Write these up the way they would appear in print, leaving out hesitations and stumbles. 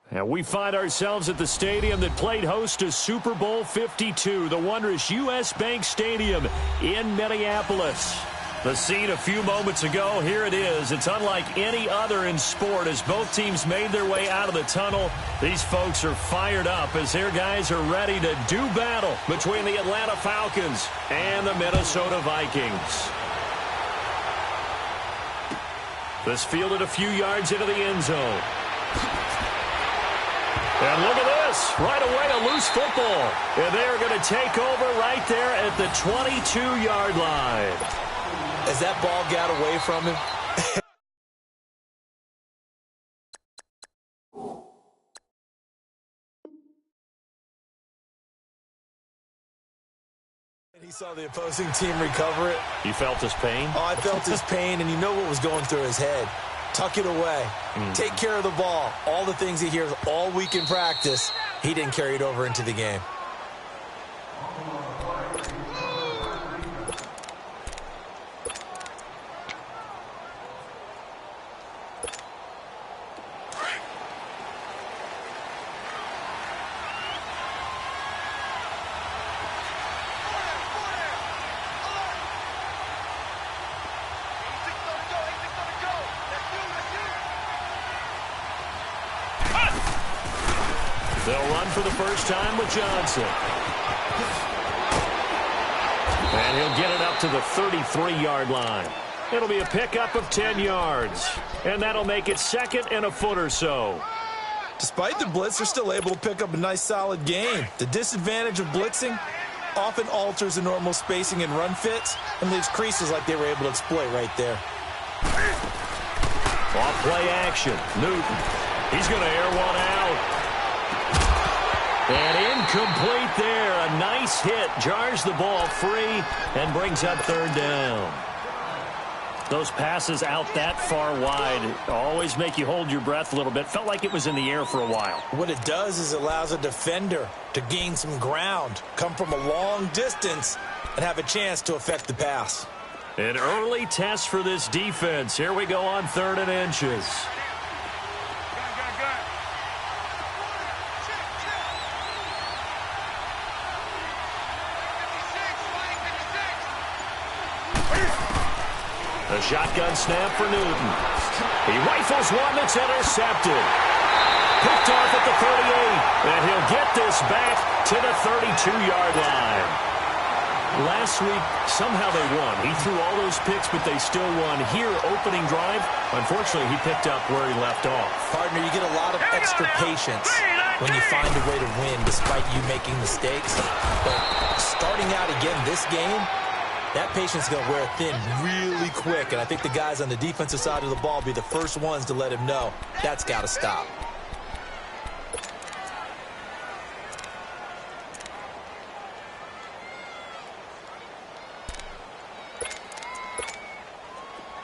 And we find ourselves at the stadium that played host to Super Bowl 52, the wondrous U.S. Bank Stadium in Minneapolis. The scene a few moments ago, here it is. It's unlike any other in sport as both teams made their way out of the tunnel. These folks are fired up as their guys are ready to do battle between the Atlanta Falcons and the Minnesota Vikings. This fielded a few yards into the end zone. And look at this. Right away, a loose football. And they are going to take over right there at the 22-yard line. As that ball got away from him. He saw the opposing team recover it. You felt his pain? Oh, I felt his pain, and you know what was going through his head. Tuck it away. Take care of the ball. All the things he hears all week in practice, he didn't carry it over into the game. They'll run for the first time with Johnson. And he'll get it up to the 33-yard line. It'll be a pickup of 10 yards. And that'll make it second and a foot or so. Despite the blitz, they're still able to pick up a nice, solid gain. The disadvantage of blitzing often alters the normal spacing and run fits and leaves creases like they were able to exploit right there. Off play action. Newton. He's going to air one out. And incomplete there. A nice hit. Jars the ball free and brings up third down. Those passes out that far wide always make you hold your breath a little bit. Felt like it was in the air for a while. What it does is it allows a defender to gain some ground, come from a long distance, and have a chance to affect the pass. An early test for this defense. Here we go on 3rd and inches. A shotgun snap for Newton. He rifles one that's intercepted. Picked off at the 38. And he'll get this back to the 32-yard line. Last week, somehow they won. He threw all those picks, but they still won. Here, opening drive, unfortunately, he picked up where he left off. Partner, you get a lot of extra patience when you find a way to win despite you making mistakes. But starting out again this game, that patience is going to wear thin really quick, and I think the guys on the defensive side of the ball be the first ones to let him know that's got to stop.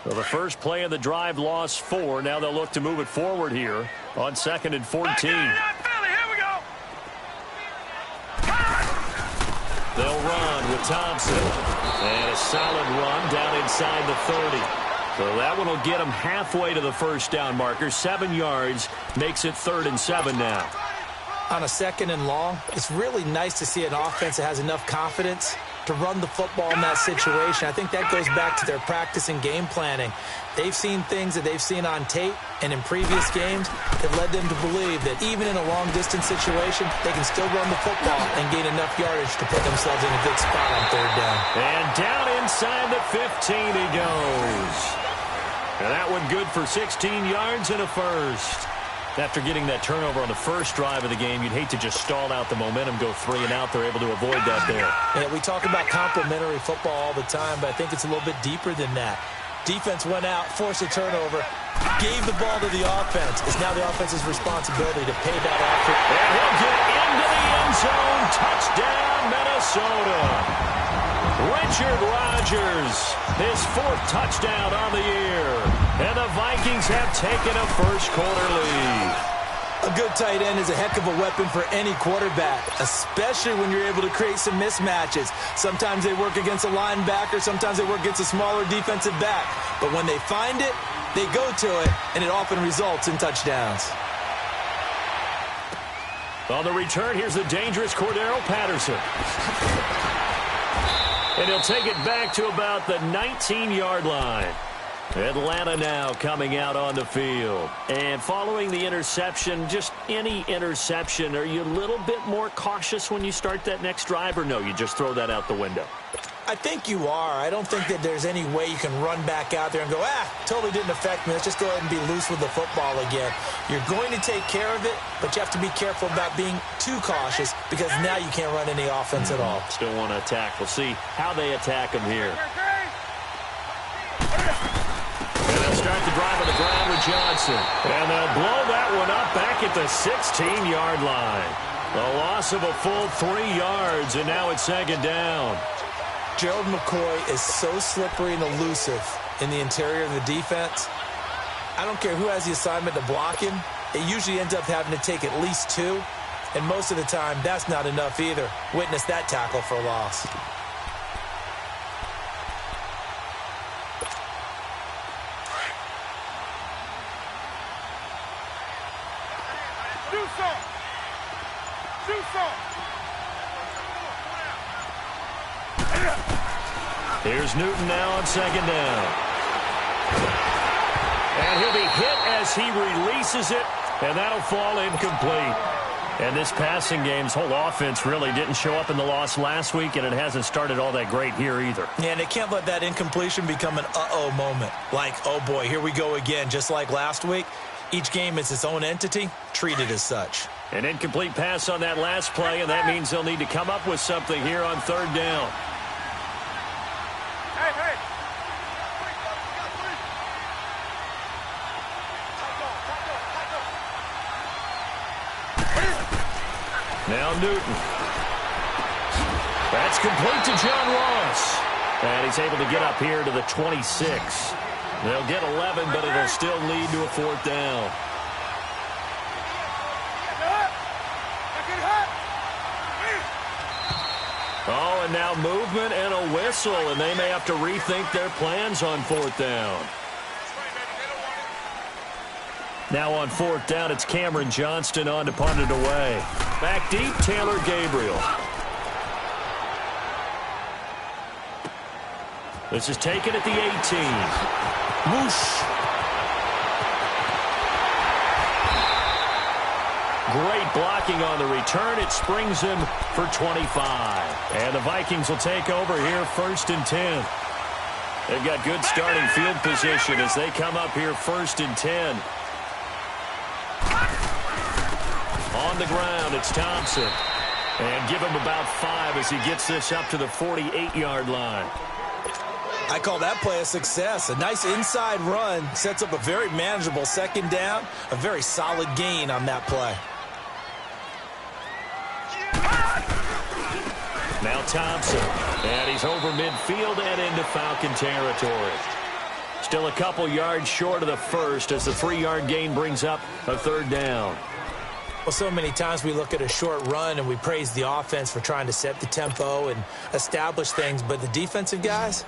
Well, the first play of the drive lost 4. Now they'll look to move it forward here on 2nd and 14. They'll run with Thompson. And a solid run down inside the 30. So that one will get them halfway to the first down marker. 7 yards makes it 3rd and 7 now. On a 2nd and long, it's really nice to see an offense that has enough confidence to run the football in that situation. I think that goes back to their practice and game planning. They've seen things that they've seen on tape and in previous games that led them to believe that even in a long-distance situation, they can still run the football and gain enough yardage to put themselves in a good spot on 3rd down. And down inside the 15 he goes. And that one good for 16 yards and a first. After getting that turnover on the first drive of the game, you'd hate to just stall out the momentum, go 3 and out. They're able to avoid that there. Yeah, we talk about complementary football all the time, but I think it's a little bit deeper than that. Defense went out, forced a turnover, gave the ball to the offense. It's now the offense's responsibility to pay that effort. And he'll get into the end zone. Touchdown, Minnesota. Richard Rodgers, his 4th touchdown on the year. And the Vikings have taken a first-quarter lead. A good tight end is a heck of a weapon for any quarterback, especially when you're able to create some mismatches. Sometimes they work against a linebacker, sometimes they work against a smaller defensive back. But when they find it, they go to it, and it often results in touchdowns. On the return, here's the dangerous Cordero Patterson. And he'll take it back to about the 19-yard line. Atlanta now coming out on the field. And following the interception, just any interception, are you a little bit more cautious when you start that next drive, or no, you just throw that out the window? I think you are. I don't think that there's any way you can run back out there and go, totally didn't affect me. Let's just go ahead and be loose with the football again. You're going to take care of it, but you have to be careful about being too cautious because now you can't run any offense at all. Still want to attack. We'll see how they attack him here. And they'll start the drive on the ground with Johnson. And they'll blow that one up back at the 16-yard line. A loss of a full 3 yards, and now it's second down. Gerald McCoy is so slippery and elusive in the interior of the defense. I don't care who has the assignment to block him. It usually ends up having to take at least 2. And most of the time, that's not enough either. Witness that tackle for loss. Here's Newton now on second down. And he'll be hit as he releases it, and that'll fall incomplete. And this passing game's whole offense really didn't show up in the loss last week, and it hasn't started all that great here either. Yeah, and they can't let that incompletion become an uh-oh moment. Like, oh boy, here we go again, just like last week. Each game is its own entity, treated as such. An incomplete pass on that last play, and that means they'll need to come up with something here on third down. Now Newton. That's complete to John Ross. And he's able to get up here to the 26. They'll get 11, but it'll still lead to a fourth down. Oh, and now movement and a whistle, and they may have to rethink their plans on fourth down. Now on fourth down, it's Cameron Johnston on to punt it away. Back deep, Taylor Gabriel. This is taken at the 18. Whoosh. Great blocking on the return. It springs him for 25. And the Vikings will take over here first and 10. They've got good starting field position as they come up here first and 10. On the ground, it's Thompson. And give him about 5 as he gets this up to the 48-yard line. I call that play a success. A nice inside run sets up a very manageable second down. A very solid gain on that play. Now Thompson. And he's over midfield and into Falcon territory. Still a couple yards short of the first as the 3-yard gain brings up a third down. Well, so many times we look at a short run and we praise the offense for trying to set the tempo and establish things, but the defensive guys,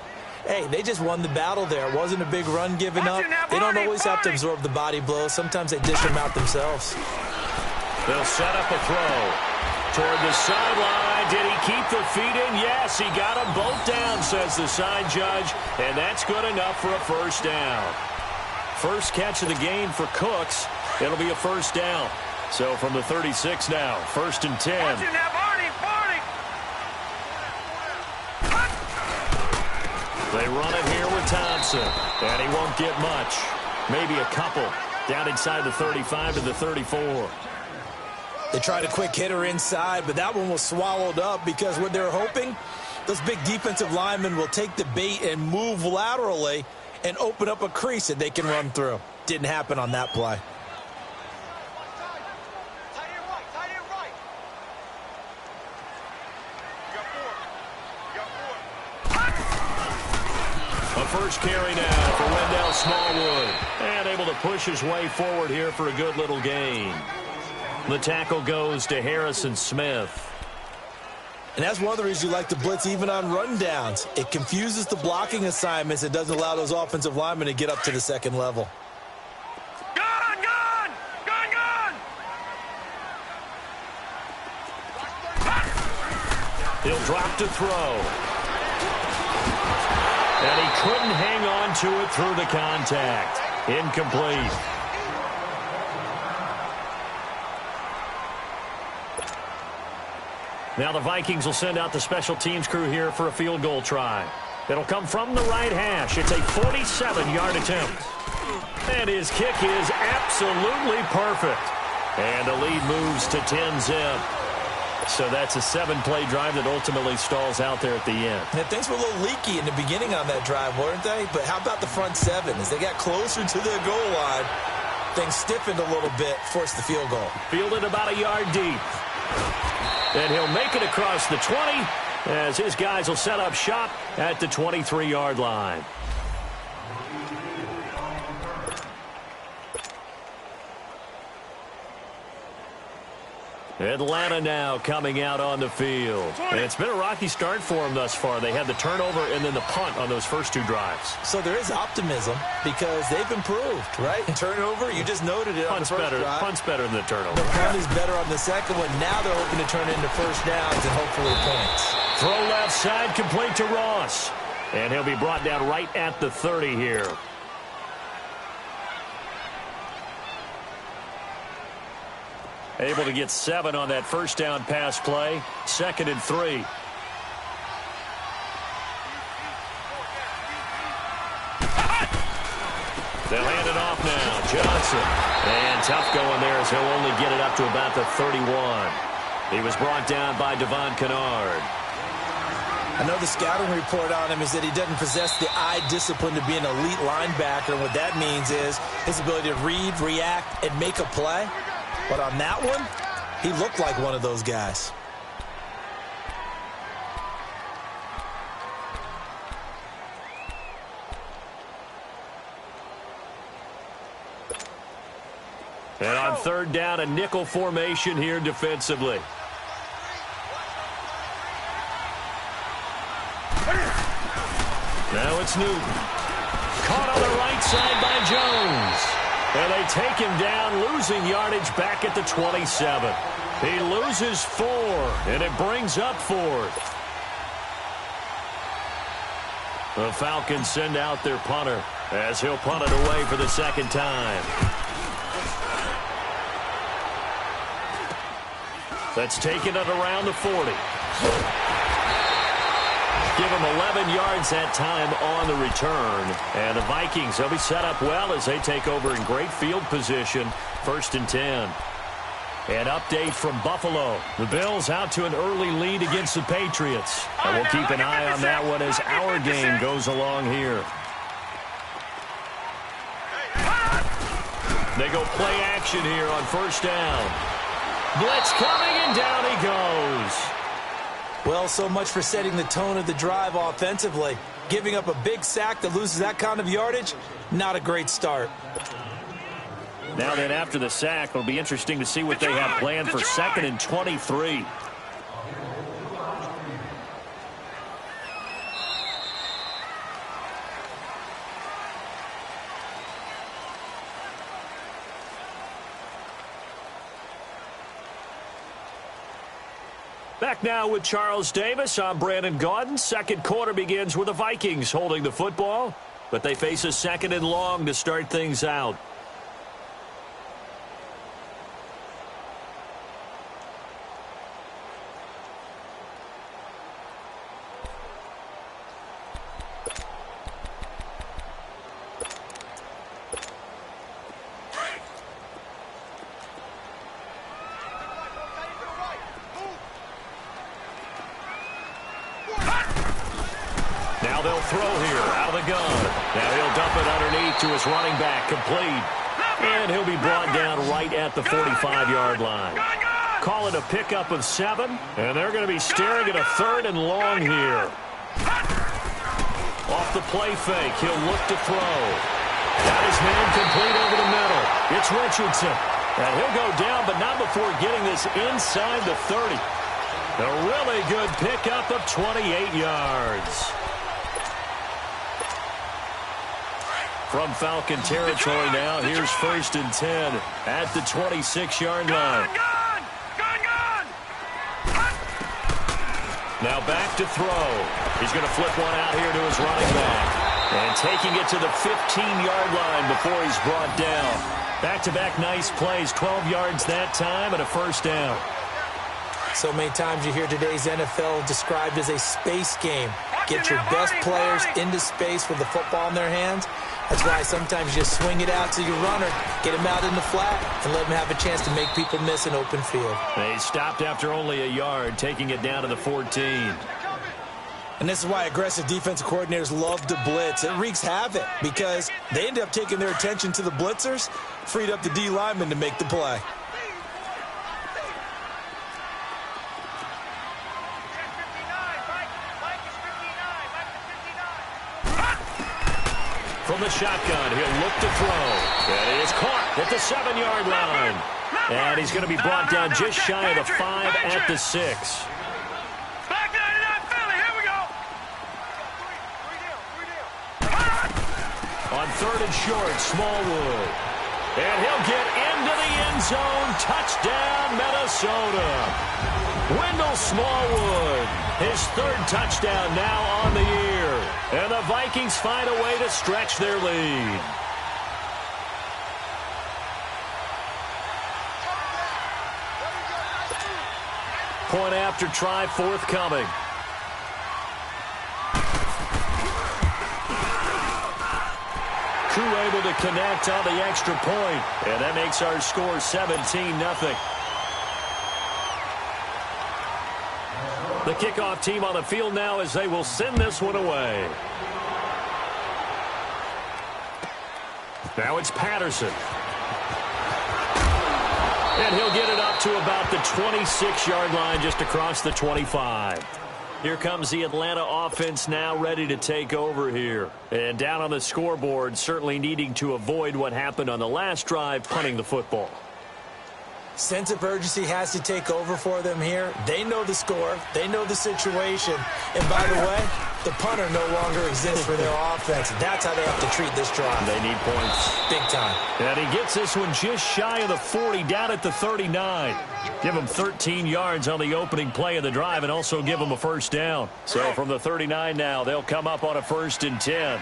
hey, they just won the battle there. It wasn't a big run given up. They don't always have to absorb the body blows. Sometimes they dish them out themselves. They'll set up a throw toward the sideline. Did he keep the feet in? Yes, he got them both down, says the side judge, and that's good enough for a first down. First catch of the game for Cooks. It'll be a first down. So from the 36 now, first and 10. They run it here with Thompson, and he won't get much. Maybe a couple down inside the 35 to the 34. They tried a quick hitter inside, but that one was swallowed up because what they're hoping, those big defensive linemen will take the bait and move laterally and open up a crease that they can run through. Didn't happen on that play. First carry now for Wendell Smallwood. And able to push his way forward here for a good little gain. The tackle goes to Harrison Smith. And that's one of the reasons you like to blitz even on rundowns. It confuses the blocking assignments. It doesn't allow those offensive linemen to get up to the second level. He'll drop to throw. And he couldn't hang on to it through the contact. Incomplete. Now the Vikings will send out the special teams crew here for a field goal try. It'll come from the right hash. It's a 47-yard attempt. And his kick is absolutely perfect. And the lead moves to 10-zip. So that's a 7-play drive that ultimately stalls out there at the end. And things were a little leaky in the beginning on that drive, weren't they? But how about the front seven? As they got closer to their goal line, things stiffened a little bit, forced the field goal. Fielded about a yard deep. And he'll make it across the 20 as his guys will set up shop at the 23-yard line. Atlanta now coming out on the field. And it's been a rocky start for them thus far. They had the turnover and then the punt on those first two drives. So there is optimism because they've improved, right? Turnover, you just noted it on the first drive. Punt's better than the turnover. The punt is better on the second one. Now they're hoping to turn into first downs and hopefully points. Throw left side, complete to Ross. And he'll be brought down right at the 30 here. Able to get 7 on that first down pass play. 2nd and 3. They'll hand it off now. Johnson. And tough going there as he'll only get it up to about the 31. He was brought down by Devon Kennard. I know the scouting report on him is that he doesn't possess the eye discipline to be an elite linebacker. And what that means is his ability to read, react, and make a play. But on that one, he looked like one of those guys. And on 3rd down, a nickel formation here defensively. Now it's Newton. Caught on the right side by Jones. And they take him down, losing yardage back at the 27. He loses 4, and it brings up 4th. The Falcons send out their punter as he'll punt it away for the 2nd time. That's taken it around the 40. Give him 11 yards that time on the return. And the Vikings, they'll be set up well as they take over in great field position. 1st and 10. An update from Buffalo. The Bills out to an early lead against the Patriots. And we'll keep an eye on that one as our game goes along here. They go play action here on 1st down. Blitz coming, and down he goes. Well, so much for setting the tone of the drive offensively. Giving up a big sack that loses that kind of yardage, not a great start. Now then, after the sack, it'll be interesting to see what they have planned for 2nd and 23. Back now with Charles Davis. I'm Brandon Gaudin. 2nd quarter begins with the Vikings holding the football, but they face a 2nd and long to start things out. Now they'll throw here out of the gun. Now he'll dump it underneath to his running back, complete. And he'll be brought down right at the 45-yard line. Call it a pickup of 7, and they're going to be staring at a 3rd and long here. Off the play fake, he'll look to throw. Got his man complete over the middle. It's Richardson. And he'll go down, but not before getting this inside the 30. A really good pickup of 28 yards. From Falcon territory now, here's 1st and 10 at the 26-yard line. Now back to throw. He's going to flip one out here to his running back. And taking it to the 15-yard line before he's brought down. Back-to-back nice plays, 12 yards that time and a first down. So many times you hear today's NFL described as a space game. Get your best players into space with the football in their hands. That's why sometimes you just swing it out to your runner, get him out in the flat, and let him have a chance to make people miss an open field. They stopped after only a yard, taking it down to the 14. And this is why aggressive defensive coordinators love to blitz. It wreaks havoc because they end up taking their attention to the blitzers, freed up the D lineman to make the play. From the shotgun, he'll look to throw. And he is caught at the 7-yard line. And he's going to be brought down just shy of the 5 at the 6. On 3rd and short, Smallwood. And he'll get into the end zone. Touchdown, Minnesota. Wendell Smallwood, his 3rd touchdown now on the year. And the Vikings find a way to stretch their lead. Point after try forthcoming. Crew able to connect on the extra point. And that makes our score 17-0. The kickoff team on the field now as they will send this one away. Now it's Patterson. And he'll get it up to about the 26-yard line, just across the 25. Here comes the Atlanta offense now ready to take over here. And down on the scoreboard, certainly needing to avoid what happened on the last drive, punting the football. Sense of urgency has to take over for them here. They know the score. They know the situation. And by the way, the punter no longer exists for their offense. That's how they have to treat this drive. They need points. Big time. And he gets this one just shy of the 40, down at the 39. Give him 13 yards on the opening play of the drive and also give him a first down. So from the 39 now, they'll come up on a 1st and 10.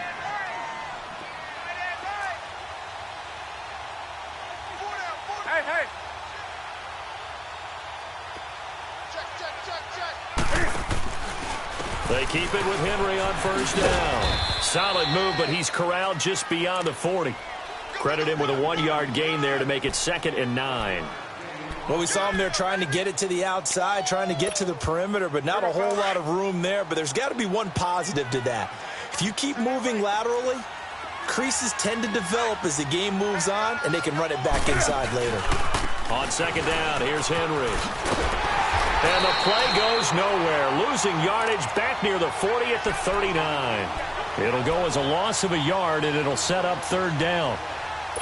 They keep it with Henry on first down. Solid move, but he's corralled just beyond the 40. Credit him with a 1-yard gain there to make it 2nd and 9. Well, we saw him there trying to get it to the outside, trying to get to the perimeter, but not a whole lot of room there. But there's got to be one positive to that. If you keep moving laterally, creases tend to develop as the game moves on, and they can run it back inside later. On 2nd down, here's Henry. And the play goes nowhere. Losing yardage back near the 40 at the 39. It'll go as a loss of a yard, and it'll set up 3rd down.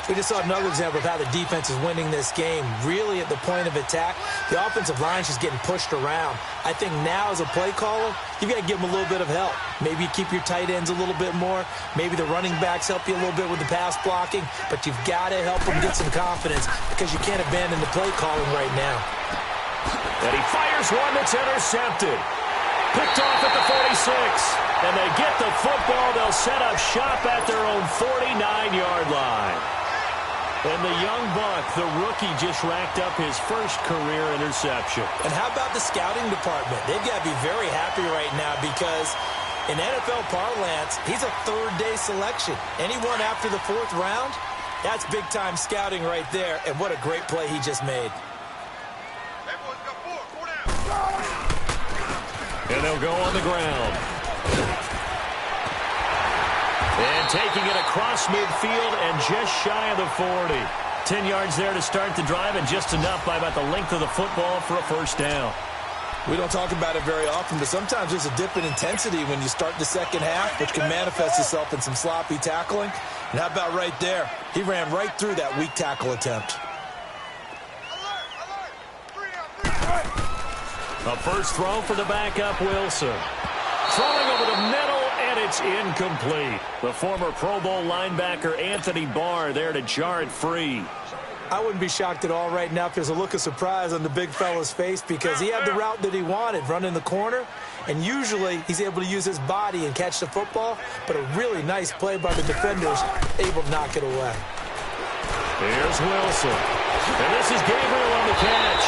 We just saw another example of how the defense is winning this game. Really at the point of attack, the offensive line's just getting pushed around. I think now as a play caller, you've got to give them a little bit of help. Maybe you keep your tight ends a little bit more. Maybe the running backs help you a little bit with the pass blocking. But you've got to help them get some confidence because you can't abandon the play calling right now. And he fires one that's intercepted. Picked off at the 46. And they get the football. They'll set up shop at their own 49-yard line. And the young buck, the rookie, just racked up his first career interception. And how about the scouting department? They've got to be very happy right now because in NFL parlance, he's a 3rd-day selection. Anyone after the 4th round, that's big-time scouting right there. And what a great play he just made. And they'll go on the ground. And taking it across midfield and just shy of the 40. 10 yards there to start the drive and just enough by about the length of the football for a first down. We don't talk about it very often, but sometimes there's a dip in intensity when you start the second half, which can manifest itself in some sloppy tackling. And how about right there? He ran right through that weak tackle attempt. A first throw for the backup, Wilson. Throwing over the middle, and it's incomplete. The former Pro Bowl linebacker Anthony Barr there to jar it free. I wouldn't be shocked at all right now if there's a look of surprise on the big fella's face because he had the route that he wanted, running the corner, and usually he's able to use his body and catch the football, but a really nice play by the defenders, able to knock it away. Here's Wilson. And this is Gabriel on the catch.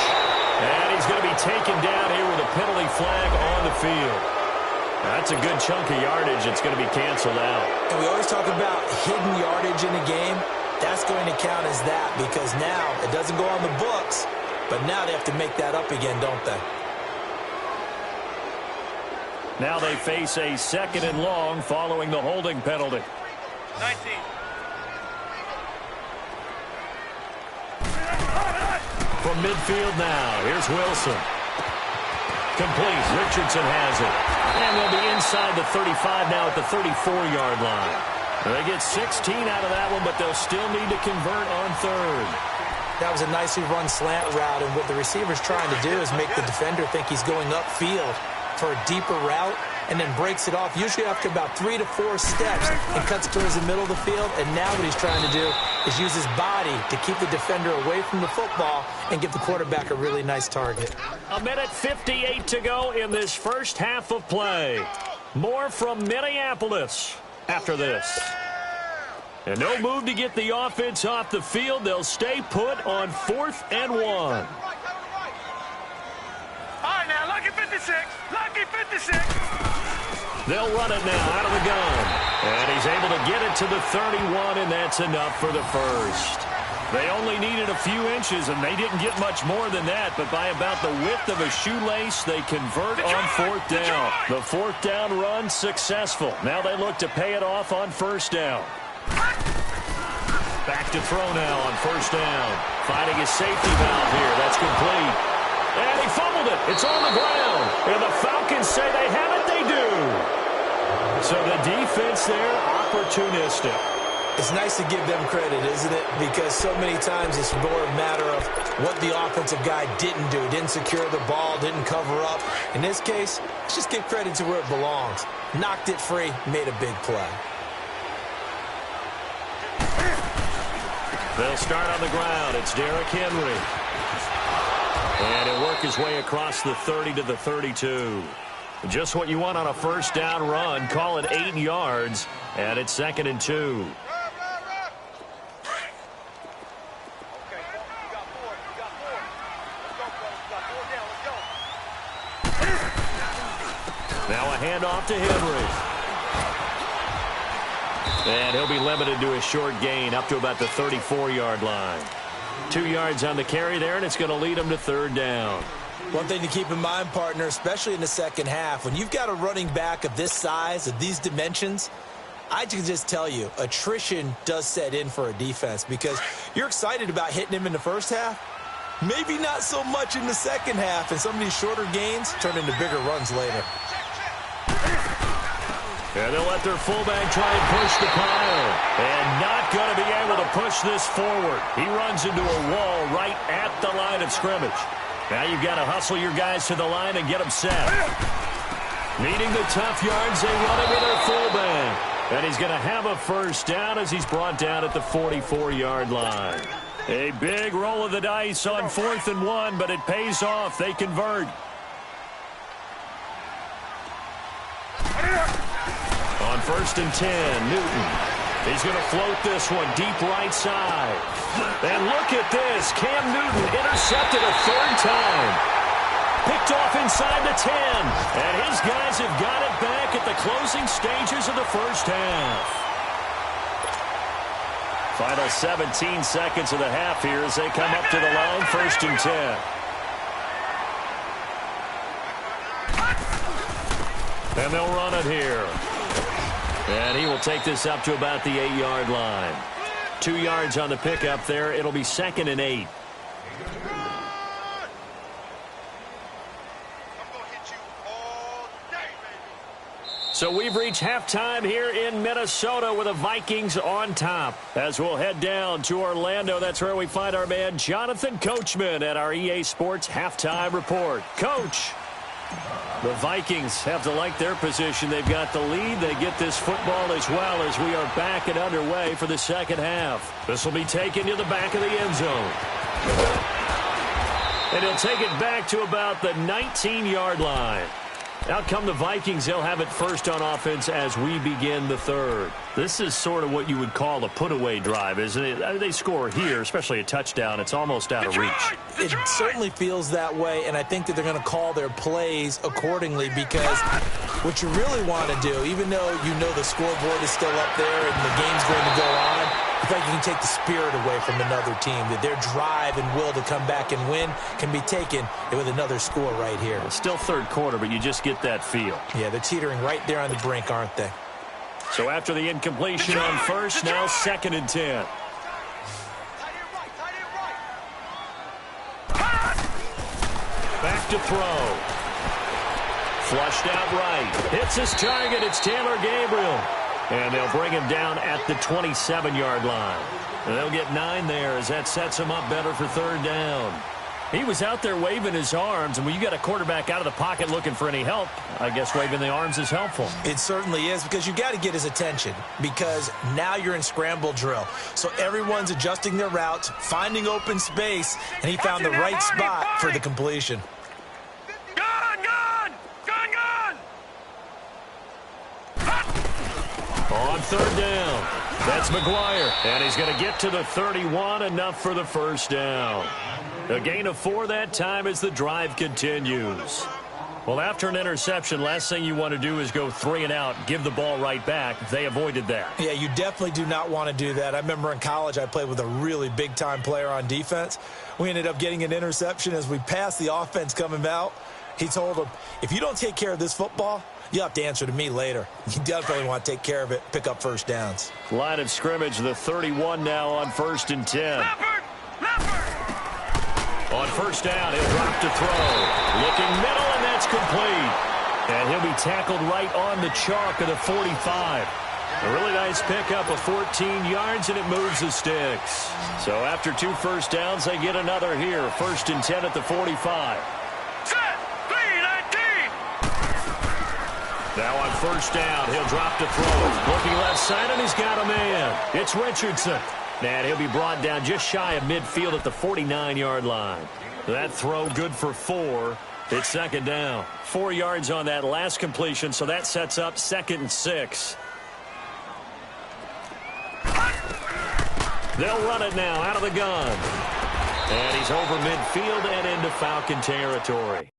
And he's going to be taken down here with a penalty flag on the field. That's a good chunk of yardage. It's going to be canceled out. And we always talk about hidden yardage in a game. That's going to count as that because now it doesn't go on the books, but now they have to make that up again, don't they? Now they face a 2nd and long following the holding penalty. 19. From midfield now, here's Wilson. Complete. Richardson has it. And they'll be inside the 35 now at the 34-yard line. They get 16 out of that one, but they'll still need to convert on 3rd. That was a nicely run slant route, and what the receiver's trying to do is make the defender think he's going upfield for a deeper route and then breaks it off, usually after about 3 to 4 steps, and cuts towards the middle of the field. And now what he's trying to do is use his body to keep the defender away from the football and give the quarterback a really nice target. 1:58 to go in this first half of play. More from Minneapolis after this. And no move to get the offense off the field. They'll stay put on 4th and 1. All right, now, lucky 56. Lucky 56. They'll run it now out of the gun. And he's able to get it to the 31, and that's enough for the first. They only needed a few inches, and they didn't get much more than that. But by about the width of a shoelace, they convert on 4th down. The 4th down run successful. Now they look to pay it off on 1st down. Back to throw now on 1st down. Finding his safety valve here. That's complete. And he fumbled it. It's on the ground. And the Falcons say they have it. They do. So the defense there, opportunistic. It's nice to give them credit, isn't it? Because so many times it's more a matter of what the offensive guy didn't do. Didn't secure the ball, didn't cover up. In this case, let's just give credit to where it belongs. Knocked it free, made a big play. They'll start on the ground. It's Derrick Henry. And he'll work his way across the 30 to the 32. Just what you want on a 1st down run. Call it 8 yards. And it's 2nd and 2. Now a handoff to Henry. And he'll be limited to a short gain up to about the 34-yard line. 2 yards on the carry there, and it's going to lead him to 3rd down. One thing to keep in mind, partner, especially in the second half, when you've got a running back of this size, of these dimensions, I can just tell you, attrition does set in for a defense because you're excited about hitting him in the first half. Maybe not so much in the second half, and some of these shorter gains turn into bigger runs later. And they'll let their fullback try and push the pile. And not going to be able to push this forward. He runs into a wall right at the line of scrimmage. Now you've got to hustle your guys to the line and get them set. Needing the tough yards, they run him with their fullback. And he's going to have a 1st down as he's brought down at the 44-yard line. A big roll of the dice on 4th and 1, but it pays off. They convert. On 1st and 10, Newton. He's going to float this one deep right side. And look at this. Cam Newton intercepted a 3rd time. Picked off inside the 10. And his guys have got it back at the closing stages of the first half. Final 17 seconds of the half here as they come up to the line. 1st and 10. And they'll run it here. And he will take this up to about the 8-yard line. 2 yards on the pickup there. It'll be 2nd and 8. So we've reached halftime here in Minnesota with the Vikings on top. As we'll head down to Orlando, that's where we find our man Jonathan Coachman at our EA Sports Halftime Report. Coach. The Vikings have to like their position. They've got the lead. They get this football as well as we are back and underway for the second half. This will be taken to the back of the end zone. And he'll take it back to about the 19-yard line. Out come the Vikings. They'll have it first on offense as we begin the third. This is sort of what you would call a put-away drive, isn't it? They score here, especially a touchdown. It's almost out of reach. It certainly feels that way, and I think that they're going to call their plays accordingly because what you really want to do, even though you know the scoreboard is still up there and the game's going to go on, I feel like you can take the spirit away from another team, that their drive and will to come back and win can be taken with another score right here. Still third quarter, but you just get that feel. Yeah, they're teetering right there on the brink, aren't they? So after the incompletion on first, now 2nd and 10. Back to throw. Flushed out right. Hits his target. It's Taylor Gabriel. And they'll bring him down at the 27-yard line. And they'll get 9 there as that sets him up better for third down. He was out there waving his arms, and when you got a quarterback out of the pocket looking for any help, I guess waving the arms is helpful. It certainly is, because you got to get his attention, because now you're in scramble drill. So everyone's adjusting their routes, finding open space, and he found the right spot for the completion. On third down, that's McGuire, and he's going to get to the 31, enough for the first down. A gain of 4 that time as the drive continues. Well, after an interception, last thing you want to do is go 3 and out, give the ball right back. They avoided that. Yeah, you definitely do not want to do that. I remember in college I played with a really big-time player on defense. We ended up getting an interception as we passed the offense coming out. He told him, if you don't take care of this football, you'll have to answer to me later. You definitely want to take care of it, pick up first downs. Line of scrimmage, the 31 now on 1st and 10. On first down, he'll drop to throw. Looking middle, and that's complete. And he'll be tackled right on the chalk of the 45. A really nice pickup of 14 yards, and it moves the sticks. So after 2 first downs, they get another here. 1st and 10 at the 45. Now on first down, he'll drop to throw. Looking left side, and he's got a man. It's Richardson. And he'll be brought down just shy of midfield at the 49-yard line. That throw good for 4. It's 2nd down. 4 yards on that last completion, so that sets up 2nd and 6. They'll run it now out of the gun. And he's over midfield and into Falcon territory.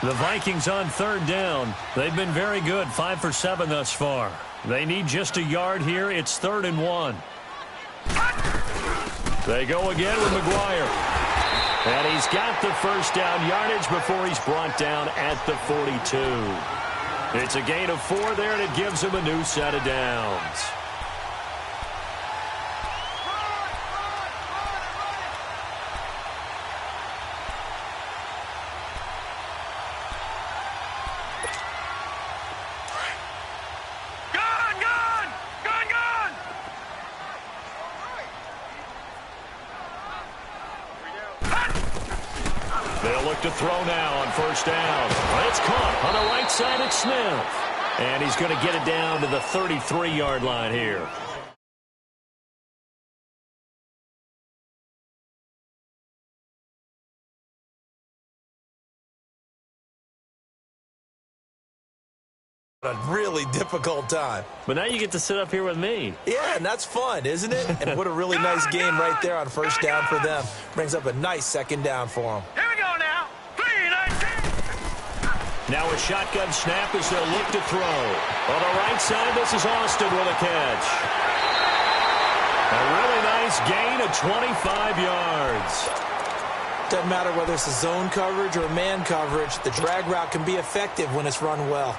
The Vikings on third down. They've been very good, 5 for 7 thus far. They need just a yard here. It's 3rd and 1. They go again with McGuire. And he's got the first down yardage before he's brought down at the 42. It's a gain of 4 there, and it gives him a new set of downs. To throw now on first down. It's caught on the right side at Smith. And he's going to get it down to the 33-yard line here. A really difficult time. But now you get to sit up here with me. Yeah, and that's fun, isn't it? And what a really nice game right there on first down for them. Brings up a nice second down for them. Here we go now. 3-19. Now a shotgun snap as they'll look to throw. On the right side, this is Austin with a catch. A really nice gain of 25 yards. Doesn't matter whether it's a zone coverage or man coverage, the drag route can be effective when it's run well.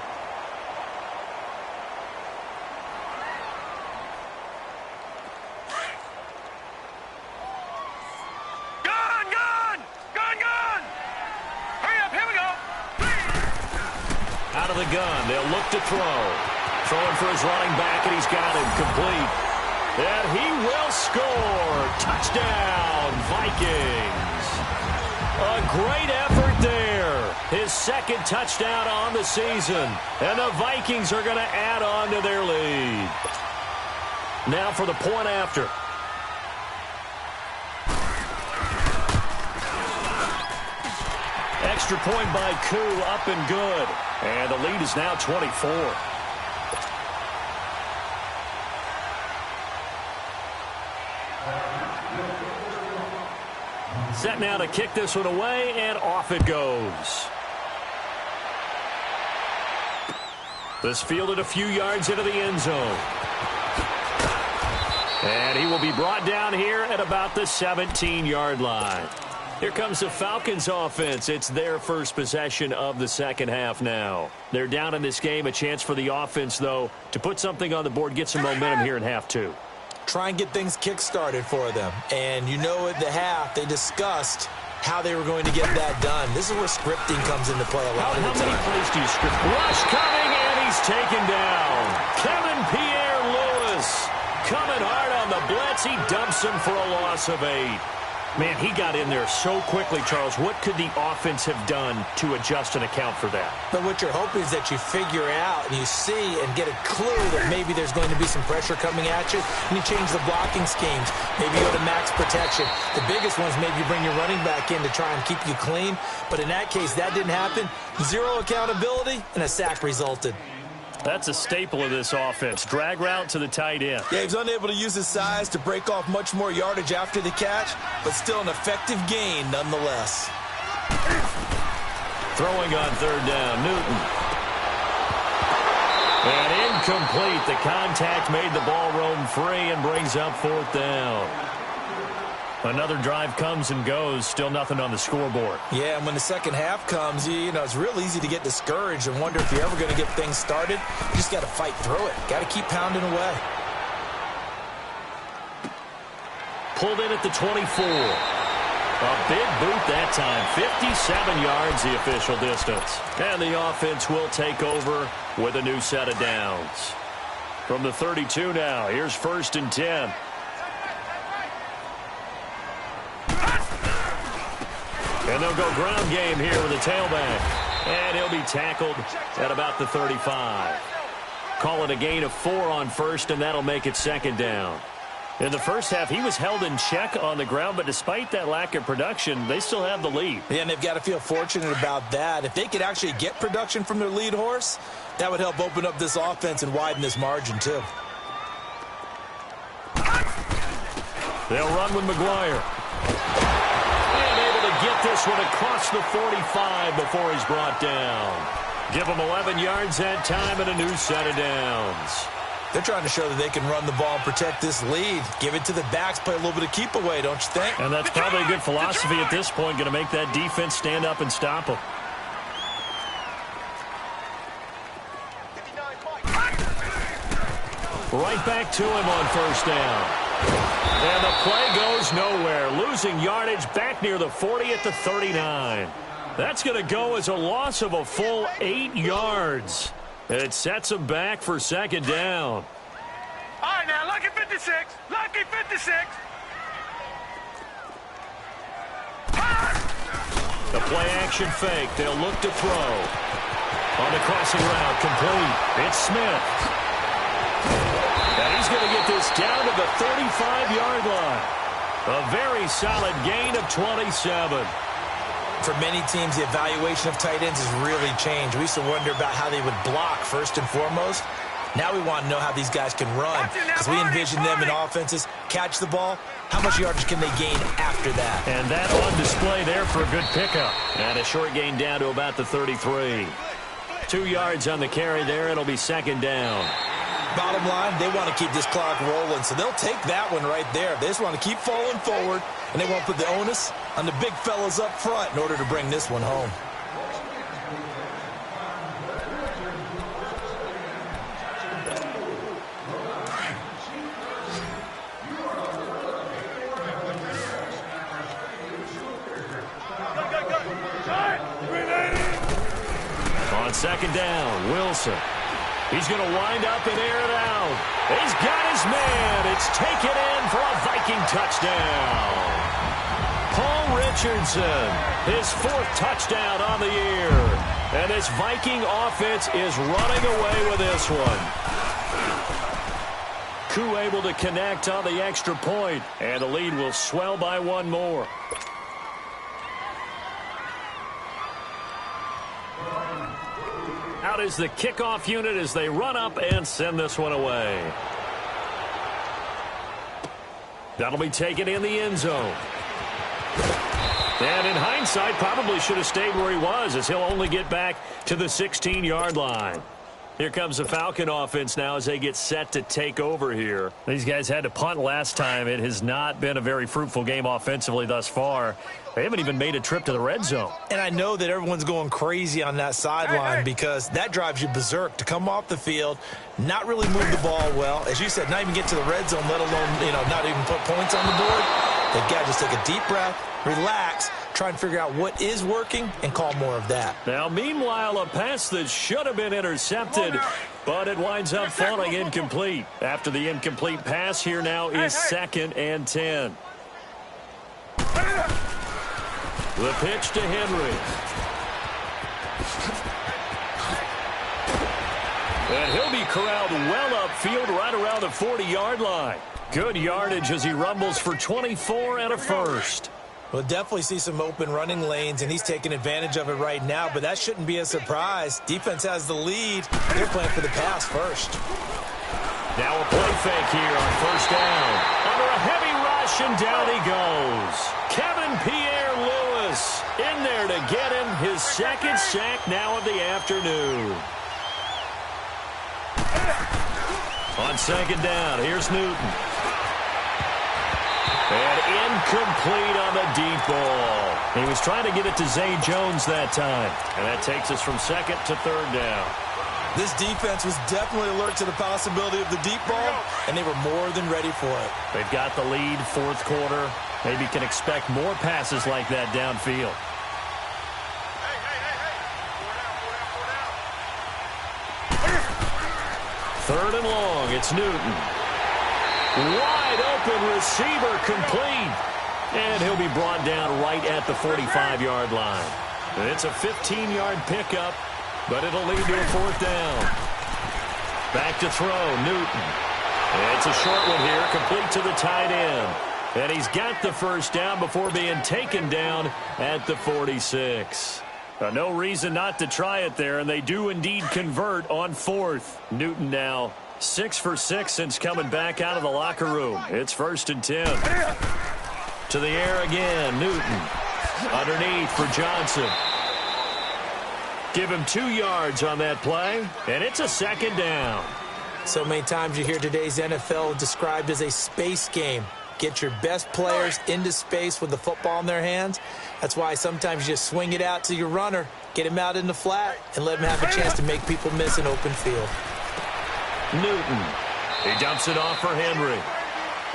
Out of the gun, they'll look to throw. Throwing for his running back, and he's got him complete. And he will score. Touchdown, Vikings. A great effort there. His second touchdown on the season. And the Vikings are going to add on to their lead. Now for the point after. Extra point by Koo, up and good. And the lead is now 24. Set now to kick this one away, and off it goes. This fielded a few yards into the end zone. And he will be brought down here at about the 17-yard line. Here comes the Falcons offense. It's their first possession of the second half now. They're down in this game. A chance for the offense, though, to put something on the board, get some momentum here in half two. Try and get things kick-started for them. And you know at the half, they discussed how they were going to get that done. This is where scripting comes into play a lot of the time. How many plays do you script? Rush coming, and he's taken down. Kevin Pierre-Louis coming hard on the blitz. He dumps him for a loss of 8. Man, he got in there so quickly, Charles. What could the offense have done to adjust and account for that? But what you're hoping is that you figure out and you see and get a clue that maybe there's going to be some pressure coming at you, and you change the blocking schemes. Maybe you go to max protection. The biggest one is maybe you bring your running back in to try and keep you clean. But in that case, that didn't happen. Zero accountability, and a sack resulted. That's a staple of this offense. Drag route to the tight end. Yeah, he was unable to use his size to break off much more yardage after the catch, but still an effective gain nonetheless. Throwing on third down, Newton. And incomplete. The contact made the ball roam free and brings up fourth down. Another drive comes and goes. Still nothing on the scoreboard. Yeah, and when the second half comes, you know, it's real easy to get discouraged and wonder if you're ever going to get things started. You just got to fight through it. Got to keep pounding away. Pulled in at the 24. A big boot that time. 57 yards, the official distance. And the offense will take over with a new set of downs. From the 32 now, here's 1st and 10. And they'll go ground game here with a tailback. And he'll be tackled at about the 35. Call it a gain of 4 on first, and that'll make it second down. In the first half, he was held in check on the ground, but despite that lack of production, they still have the lead. Yeah, and they've got to feel fortunate about that. If they could actually get production from their lead horse, that would help open up this offense and widen this margin, too. They'll run with McGuire. Get this one across the 45 before he's brought down. Give him 11 yards that time and a new set of downs. They're trying to show that they can run the ball and protect this lead. Give it to the backs, play a little bit of keep away, don't you think? And that's probably a good philosophy at this point, going to make that defense stand up and stop them. Right back to him on first down. And the play goes nowhere. Losing yardage back near the 40 at the 39. That's going to go as a loss of a full 8 yards. It sets them back for second down. All right, now, lucky 56. Lucky 56. The play action fake. They'll look to throw. On the crossing route, complete. It's Smith. And he's going to get this down to the 35-yard line. A very solid gain of 27. For many teams, the evaluation of tight ends has really changed. We used to wonder about how they would block first and foremost. Now we want to know how these guys can run, because we envision them in offenses catch the ball. How much yardage can they gain after that? And that on display there for a good pickup. And a short gain down to about the 33. 2 yards on the carry there. It'll be second down. Bottom line, they want to keep this clock rolling, so they'll take that one right there. They just want to keep falling forward, and they won't put the onus on the big fellas up front in order to bring this one home. On second down, Wilson. He's going to wind up and air it out. He's got his man. It's taken in for a Viking touchdown. Paul Richardson, his 4th touchdown on the year. And this Viking offense is running away with this one. Koo able to connect on the extra point, and the lead will swell by 1 more. Out is the kickoff unit as they run up and send this one away. That'll be taken in the end zone. And in hindsight, probably should have stayed where he was, as he'll only get back to the 16-yard line. Here comes the Falcon offense now as they get set to take over here. These guys had to punt last time. It has not been a very fruitful game offensively thus far. They haven't even made a trip to the red zone. And I know that everyone's going crazy on that sideline because that drives you berserk to come off the field, not really move the ball well. As you said, not even get to the red zone, let alone, not even put points on the board. They've got to just take a deep breath, relax, try and figure out what is working, and call more of that. Now, meanwhile, a pass that should have been intercepted, but it winds up falling incomplete. After the incomplete pass, here now is 2nd and 10. The pitch to Henry. And he'll be corralled well upfield right around the 40-yard line. Good yardage as he rumbles for 24 and a first. We'll definitely see some open running lanes, and he's taking advantage of it right now, but that shouldn't be a surprise. Defense has the lead. They're playing for the pass first. Now a play fake here on first down. Under a heavy rush, and down he goes. Kevin Pierre-Louis in there to get him his 2nd sack now of the afternoon. On second down, here's Newton. And incomplete on the deep ball. He was trying to get it to Zay Jones that time. And that takes us from 2nd to 3rd down. This defense was definitely alert to the possibility of the deep ball, and they were more than ready for it. They've got the lead, 4th quarter. Maybe can expect more passes like that downfield. Third and long, it's Newton. Wide open receiver complete. And he'll be brought down right at the 45-yard line. And it's a 15-yard pickup, but it'll lead to a 4th down. Back to throw, Newton. It's a short one here, complete to the tight end. And he's got the first down before being taken down at the 46. No reason not to try it there, and they do indeed convert on 4th. Newton now 6 for 6 since coming back out of the locker room. It's 1st and 10. To the air again, Newton. Underneath for Johnson. Give him 2 yards on that play, and it's a 2nd down. So many times you hear today's NFL described as a space game. Get your best players into space with the football in their hands. That's why sometimes you just swing it out to your runner, get him out in the flat, and let him have a chance to make people miss an open field. Newton. He dumps it off for Henry.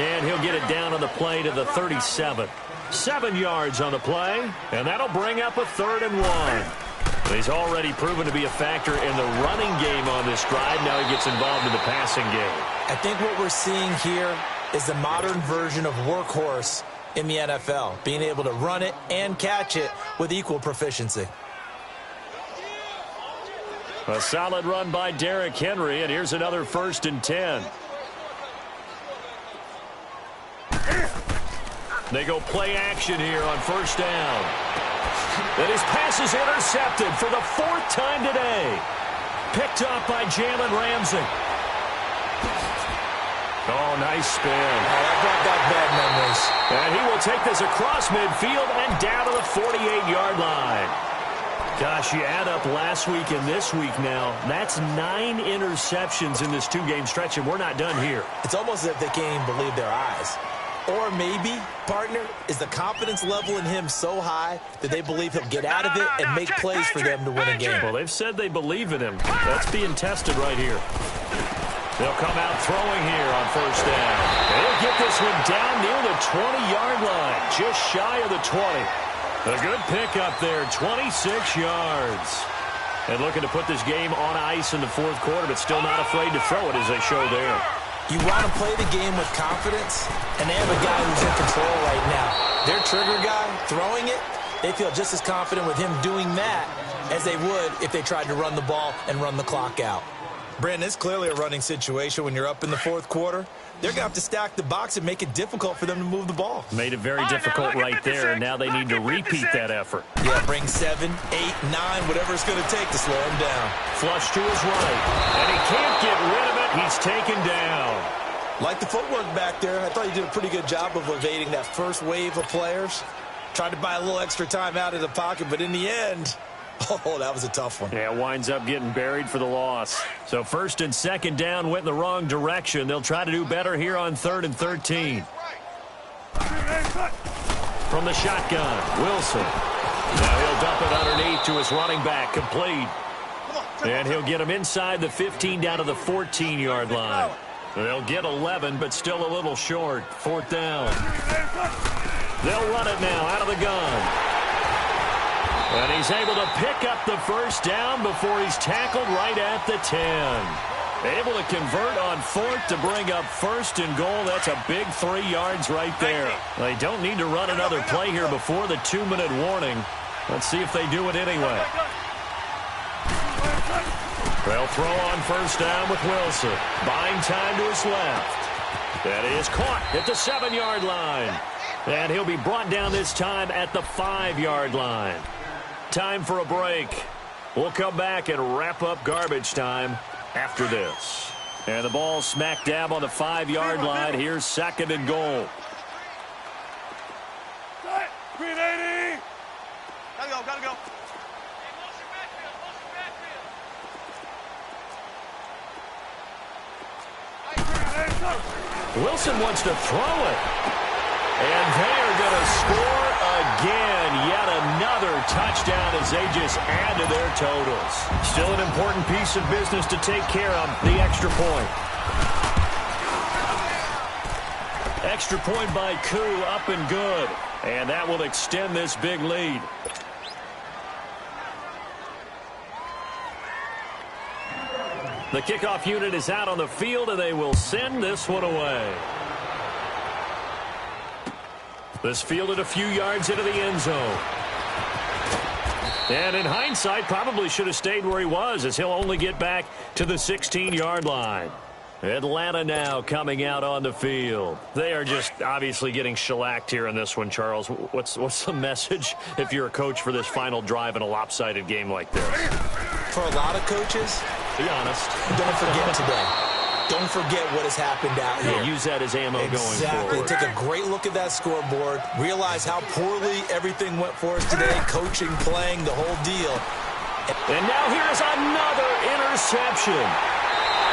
And he'll get it down on the play to the 37. 7 yards on the play, and that'll bring up a 3rd and 1. He's already proven to be a factor in the running game on this drive. Now he gets involved in the passing game. I think what we're seeing here is the modern version of workhorse in the NFL, being able to run it and catch it with equal proficiency. A solid run by Derrick Henry, and here's another 1st and 10. They go play action here on first down. And his pass is intercepted for the 4th time today. Picked up by Jalen Ramsey. Oh, nice spin. Oh, that brought back bad memories. And he will take this across midfield and down to the 48-yard line. Gosh, you add up last week and this week now. That's 9 interceptions in this 2-game stretch, and we're not done here. It's almost as if they can't even believe their eyes. Or maybe, partner, is the confidence level in him so high that they believe he'll get out of it and make plays for them to win a game. Well, they've said they believe in him. That's being tested right here. They'll come out throwing here on 1st down. They'll get this one down near the 20-yard line, just shy of the 20. A good pickup there, 26 yards. And looking to put this game on ice in the 4th quarter, but still not afraid to throw it as they show there. You want to play the game with confidence, and they have a guy who's in control right now. Their trigger guy, throwing it, they feel just as confident with him doing that as they would if they tried to run the ball and run the clock out. Brandon, it's clearly a running situation when you're up in the 4th quarter. They're going to have to stack the box and make it difficult for them to move the ball. Made it very difficult right there. Now they need to repeat that effort. Yeah, bring 7, 8, 9, whatever it's going to take to slow him down. Flush to his right. And he can't get rid of it. He's taken down. Like the footwork back there, I thought he did a pretty good job of evading that first wave of players. Tried to buy a little extra time out of the pocket, but in the end, oh, that was a tough one. Yeah, winds up getting buried for the loss. So 1st and 2nd down went in the wrong direction. They'll try to do better here on 3rd and 13. From the shotgun, Wilson. Now he'll dump it underneath to his running back, complete. And he'll get him inside the 15 down to the 14-yard line. They'll get 11, but still a little short. 4th down. They'll run it now out of the gun. And he's able to pick up the 1st down before he's tackled right at the 10. Able to convert on 4th to bring up 1st and goal. That's a big 3 yards right there. They don't need to run another play here before the 2-minute warning. Let's see if they do it anyway. They'll throw on 1st down with Wilson. Buying time to his left. That is caught at the 7-yard line. And he'll be brought down this time at the 5-yard line. Time for a break. We'll come back and wrap up garbage time after this. And the ball smack dab on the 5-yard line. Here's 2nd and goal. Green 80. Gotta go. Wilson wants to throw it. And they are going to score again. Yet another touchdown as they just add to their totals. Still an important piece of business to take care of, the extra point. Extra point by Koo, up and good. And that will extend this big lead. The kickoff unit is out on the field, and they will send this one away. This fielded a few yards into the end zone. And in hindsight, probably should have stayed where he was, as he'll only get back to the 16-yard line. Atlanta now coming out on the field. They are just obviously getting shellacked here in this one, Charles. What's the message if you're a coach for this final drive in a lopsided game like this? For a lot of coaches, be honest, don't forget today. Don't forget what has happened out here. Use that as ammo going forward. Take a great look at that scoreboard. Realize how poorly everything went for us today. Coaching, playing, the whole deal. And now here's another interception.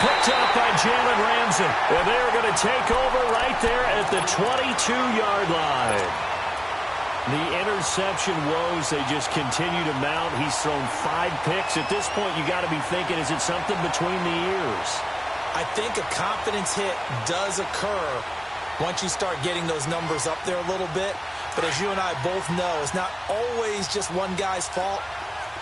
Picked up by Jalen Ramsey. And they're going to take over right there at the 22-yard line. The interception woes, they just continue to mount. He's thrown 5 picks. At this point, you got to be thinking, is it something between the ears? I think a confidence hit does occur once you start getting those numbers up there a little bit. But as you and I both know, it's not always just one guy's fault.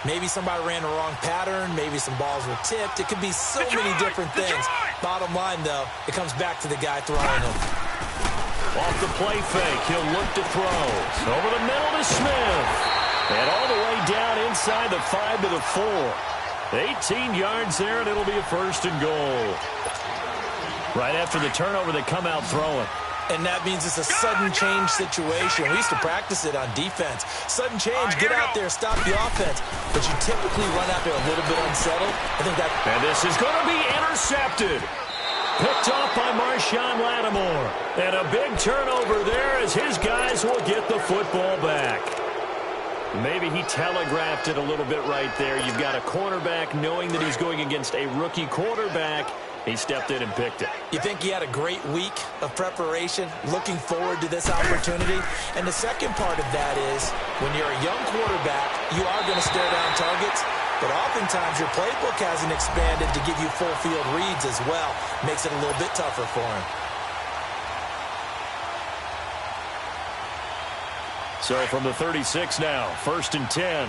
Maybe somebody ran the wrong pattern. Maybe some balls were tipped. It could be so many different things. Bottom line, though, it comes back to the guy throwing them. Off the play fake, he'll look to throw. Over the middle to Smith. And all the way down inside the 5 to the 4. 18 yards there, and it'll be a 1st and goal. Right after the turnover, they come out throwing. And that means it's a sudden change situation. We used to practice it on defense. Sudden change, get out there, stop the offense. But you typically run out there a little bit unsettled. I think that... And this is going to be intercepted. Picked off by Marshawn Lattimore. And a big turnover there as his guys will get the football back. Maybe he telegraphed it a little bit right there. You've got a cornerback knowing that he's going against a rookie quarterback. He stepped in and picked it. You think he had a great week of preparation, looking forward to this opportunity? And the second part of that is, when you're a young quarterback, you are going to stare down targets, but oftentimes your playbook hasn't expanded to give you full field reads as well. Makes it a little bit tougher for him. So from the 36 now, 1st and 10.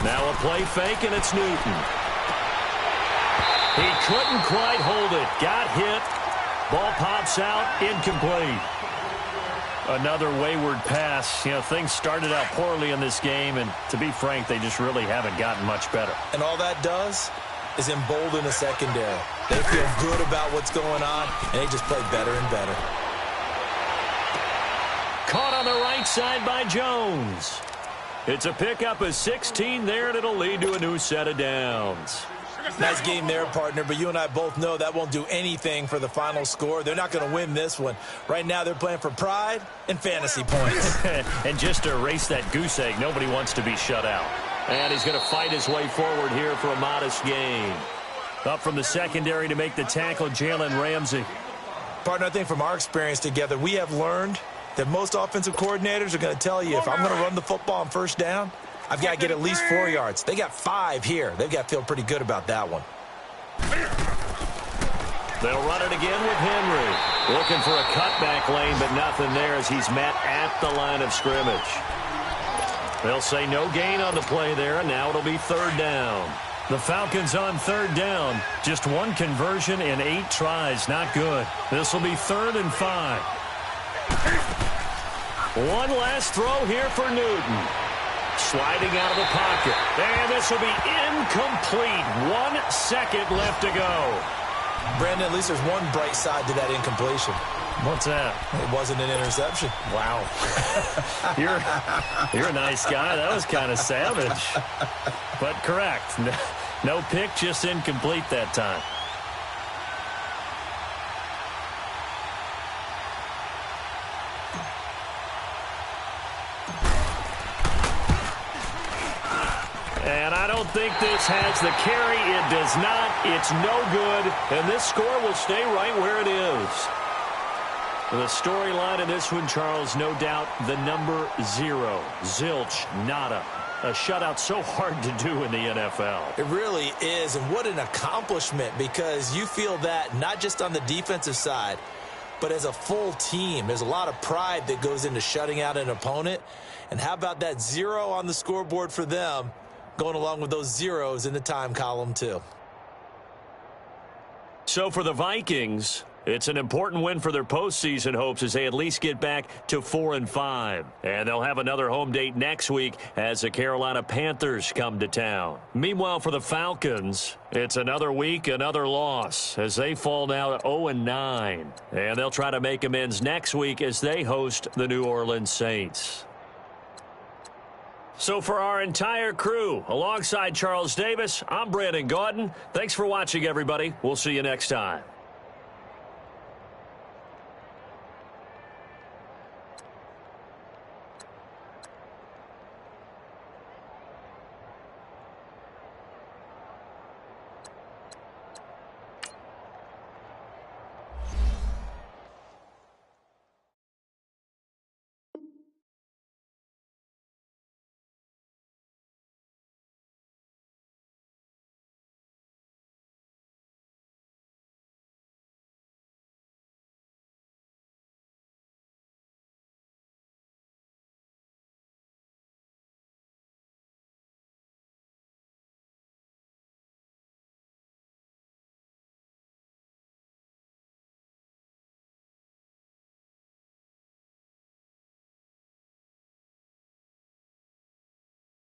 Now a play fake, and it's Newton. He couldn't quite hold it. Got hit. Ball pops out. Incomplete. Another wayward pass. You know, things started out poorly in this game, and to be frank, they just really haven't gotten much better. And all that does is embolden the secondary. They feel good about what's going on, and they just play better and better. Caught on the right side by Jones. It's a pickup of 16 there, and it'll lead to a new set of downs. Nice game there, partner, but you and I both know that won't do anything for the final score. They're not going to win this one. Right now, they're playing for pride and fantasy points. And just to erase that goose egg, nobody wants to be shut out. And he's going to fight his way forward here for a modest gain. Up from the secondary to make the tackle, Jalen Ramsey. Partner, I think from our experience together, we have learned that most offensive coordinators are going to tell you, if I'm going to run the football on first down, I've got to get at least 4 yards. They got 5 here. They've got to feel pretty good about that one. They'll run it again with Henry. Looking for a cutback lane, but nothing there as he's met at the line of scrimmage. They'll say no gain on the play there, and now it'll be 3rd down. The Falcons on 3rd down. Just one conversion in 8 tries. Not good. This will be 3rd and 5. One last throw here for Newton. Sliding out of the pocket. And this will be incomplete. 1 second left to go. Brandon, at least there's one bright side to that incompletion. What's that? It wasn't an interception. Wow. You're a nice guy. That was kind of savage. But correct. No pick, just incomplete that time. And I don't think this has the carry. It does not. It's no good. And this score will stay right where it is. The storyline in this one, Charles, no doubt the number 0. Zilch, nada. A shutout so hard to do in the NFL. It really is, and what an accomplishment, because you feel that not just on the defensive side, but as a full team. There's a lot of pride that goes into shutting out an opponent. And how about that 0 on the scoreboard for them, going along with those zeros in the time column too. So for the Vikings, it's an important win for their postseason hopes as they at least get back to 4-5. And they'll have another home date next week as the Carolina Panthers come to town. Meanwhile, for the Falcons, it's another week, another loss as they fall now to 0-9. And they'll try to make amends next week as they host the New Orleans Saints. So for our entire crew, alongside Charles Davis, I'm Brandon Gaudin. Thanks for watching, everybody. We'll see you next time.